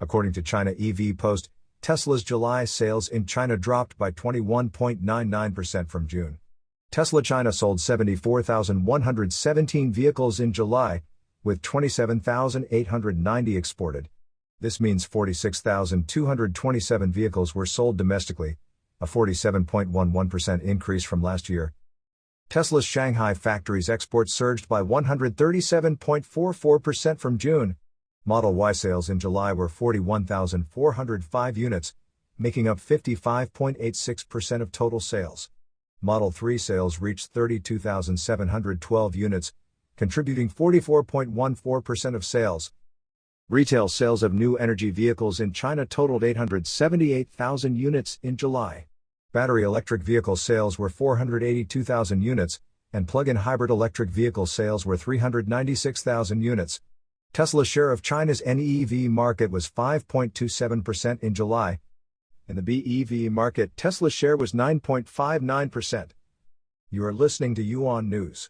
According to China EV Post, Tesla's July sales in China dropped by 21.99% from June. Tesla China sold 74,117 vehicles in July, with 27,890 exported. This means 46,227 vehicles were sold domestically, a 47.11% increase from last year. Tesla's Shanghai factory's exports surged by 137.44% from June. Model Y sales in July were 41,405 units, making up 55.86% of total sales. Model 3 sales reached 32,712 units, contributing 44.14% of sales. Retail sales of new energy vehicles in China totaled 878,000 units in July. Battery electric vehicle sales were 482,000 units, and plug-in hybrid electric vehicle sales were 396,000 units. Tesla's share of China's NEV market was 5.27% in July. In the BEV market, Tesla's share was 9.59%. You are listening to Yuan News.